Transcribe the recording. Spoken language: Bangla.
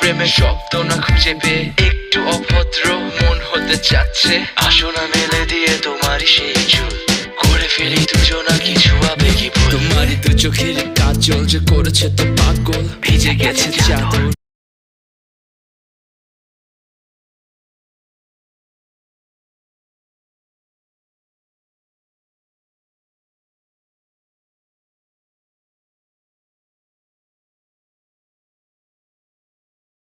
প্রেমের শব্দ না খুঁজে পেয়ে একটু অভদ্র মন হতে চাচ্ছে। আসো না মেলে দিয়ে তোমারই সেই চুল, করে ফেলি দুজনা কিছু আবেগী ভুল। তোমারই তো চোখের কাজল যে করেছে তো পাগল, ভিজে গেছে চাদর।